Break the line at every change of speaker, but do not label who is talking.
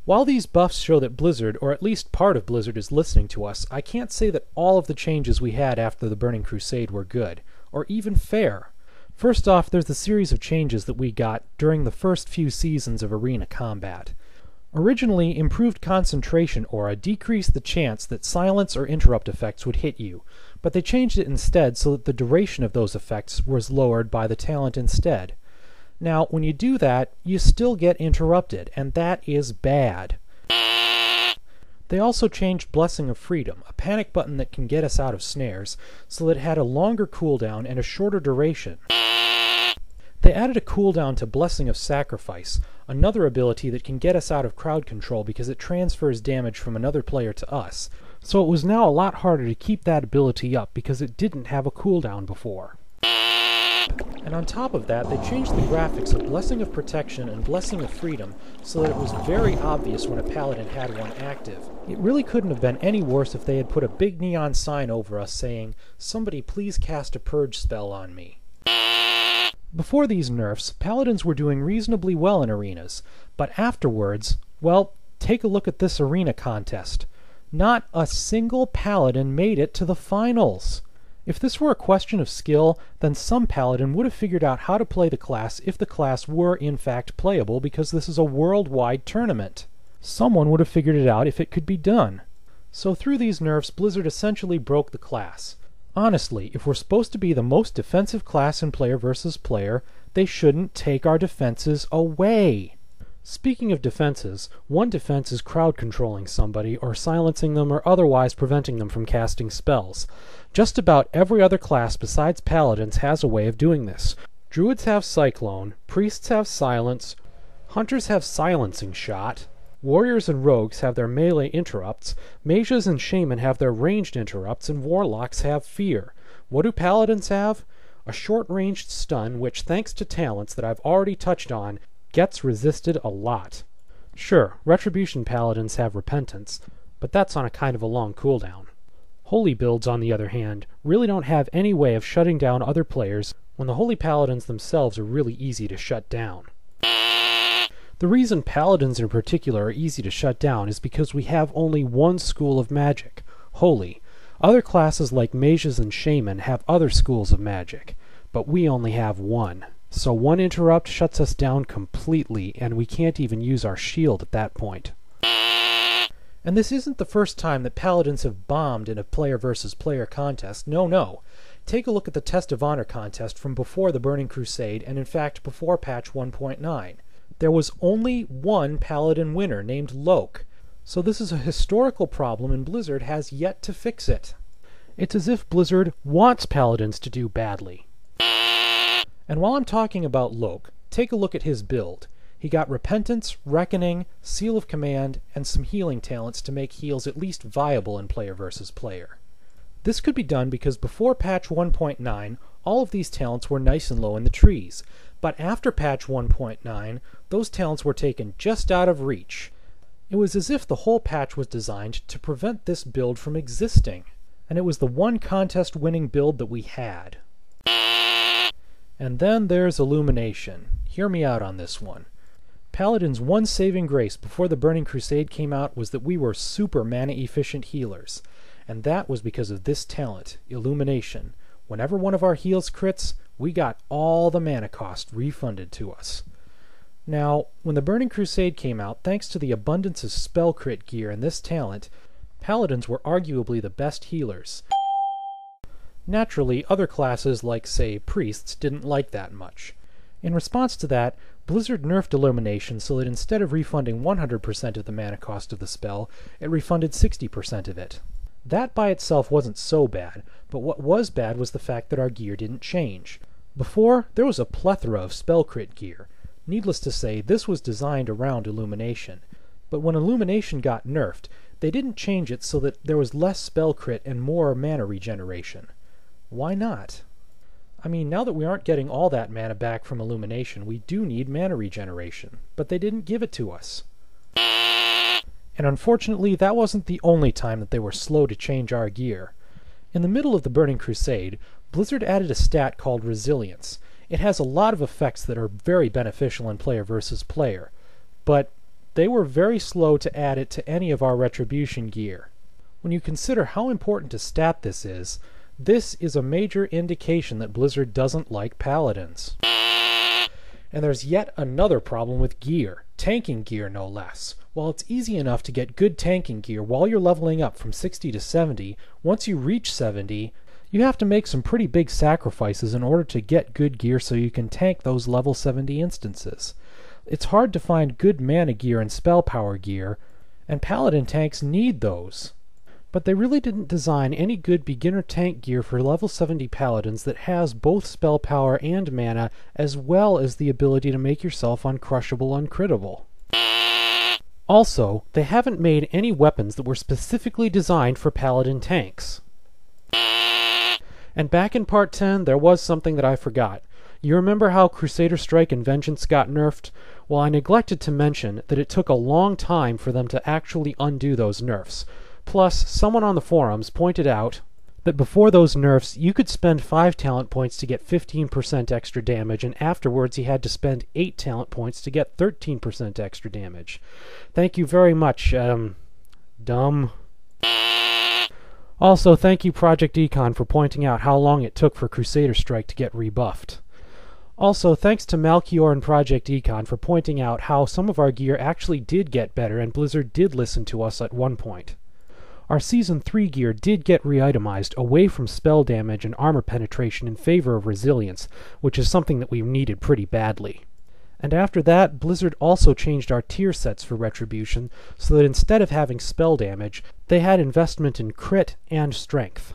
While these buffs show that Blizzard, or at least part of Blizzard, is listening to us, I can't say that all of the changes we had after the Burning Crusade were good, or even fair. First off, there's the series of changes that we got during the first few seasons of Arena combat. Originally, improved concentration aura decreased the chance that silence or interrupt effects would hit you, but they changed it instead so that the duration of those effects was lowered by the talent instead. Now, when you do that, you still get interrupted, and that is bad. They also changed Blessing of Freedom, a panic button that can get us out of snares, so that it had a longer cooldown and a shorter duration. They added a cooldown to Blessing of Sacrifice, another ability that can get us out of crowd control because it transfers damage from another player to us, so it was now a lot harder to keep that ability up because it didn't have a cooldown before. And on top of that, they changed the graphics of Blessing of Protection and Blessing of Freedom so that it was very obvious when a paladin had one active. It really couldn't have been any worse if they had put a big neon sign over us saying, "Somebody please cast a purge spell on me." Before these nerfs, paladins were doing reasonably well in arenas, but afterwards, well, take a look at this arena contest. Not a single paladin made it to the finals. If this were a question of skill, then some paladin would have figured out how to play the class if the class were in fact playable, because this is a worldwide tournament. Someone would have figured it out if it could be done. So through these nerfs, Blizzard essentially broke the class. Honestly, if we're supposed to be the most defensive class in player versus player, they shouldn't take our defenses away. Speaking of defenses, one defense is crowd controlling somebody or silencing them or otherwise preventing them from casting spells. Just about every other class besides paladins has a way of doing this. Druids have Cyclone, priests have Silence, hunters have Silencing Shot, warriors and rogues have their melee interrupts, mages and shaman have their ranged interrupts, and warlocks have Fear. What do paladins have? A short-ranged stun which, thanks to talents that I've already touched on, gets resisted a lot. Sure, Retribution paladins have Repentance, but that's on a kind of a long cooldown. Holy builds, on the other hand, really don't have any way of shutting down other players when the Holy Paladins themselves are really easy to shut down. The reason Paladins in particular are easy to shut down is because we have only one school of magic, Holy. Other classes like Mages and Shaman have other schools of magic, but we only have one. So one interrupt shuts us down completely, and we can't even use our shield at that point. And this isn't the first time that paladins have bombed in a player versus player contest. No. Take a look at the Test of Honor contest from before the Burning Crusade, and in fact before patch 1.9. There was only one paladin winner named Loke. So this is a historical problem, and Blizzard has yet to fix it. It's as if Blizzard wants paladins to do badly. And while I'm talking about Loke, take a look at his build. He got Repentance, Reckoning, Seal of Command, and some healing talents to make heals at least viable in player versus player. This could be done because before patch 1.9, all of these talents were nice and low in the trees, but after patch 1.9, those talents were taken just out of reach. It was as if the whole patch was designed to prevent this build from existing, and it was the one contest-winning build that we had. And then there's Illumination. Hear me out on this one. Paladin's one saving grace before the Burning Crusade came out was that we were super mana-efficient healers, and that was because of this talent, Illumination. Whenever one of our heals crits, we got all the mana cost refunded to us. Now, when the Burning Crusade came out, thanks to the abundance of spell crit gear in this talent, Paladins were arguably the best healers. Naturally, other classes like, say, Priests didn't like that much. In response to that, Blizzard nerfed Illumination so that instead of refunding 100% of the mana cost of the spell, it refunded 60% of it. That by itself wasn't so bad, but what was bad was the fact that our gear didn't change. Before, there was a plethora of spell crit gear. Needless to say, this was designed around Illumination. But when Illumination got nerfed, they didn't change it so that there was less spell crit and more mana regeneration. Why not? I mean, now that we aren't getting all that mana back from Illumination, we do need mana regeneration, but they didn't give it to us. And unfortunately, that wasn't the only time that they were slow to change our gear. In the middle of the Burning Crusade, Blizzard added a stat called Resilience. It has a lot of effects that are very beneficial in player versus player, but they were very slow to add it to any of our Retribution gear. When you consider how important a stat this is a major indication that Blizzard doesn't like paladins. And there's yet another problem with gear, tanking gear no less. While it's easy enough to get good tanking gear while you're leveling up from 60 to 70, once you reach 70, you have to make some pretty big sacrifices in order to get good gear so you can tank those level 70 instances. It's hard to find good mana gear and spell power gear, and paladin tanks need those. But they really didn't design any good beginner tank gear for level 70 paladins that has both spell power and mana, as well as the ability to make yourself uncrushable uncrittable. Also, they haven't made any weapons that were specifically designed for paladin tanks. And back in part 10, there was something that I forgot. You remember how Crusader Strike and Vengeance got nerfed? Well, I neglected to mention that it took a long time for them to actually undo those nerfs. Plus, someone on the forums pointed out that before those nerfs, you could spend 5 talent points to get 15% extra damage, and afterwards you had to spend 8 talent points to get 13% extra damage. Thank you very much, dumb. Also, thank you Project Econ for pointing out how long it took for Crusader Strike to get rebuffed. Also, thanks to Malchior and Project Econ for pointing out how some of our gear actually did get better and Blizzard did listen to us at one point. Our Season 3 gear did get re-itemized away from spell damage and armor penetration in favor of resilience, which is something that we needed pretty badly. And after that, Blizzard also changed our tier sets for Retribution so that instead of having spell damage, they had investment in crit and strength.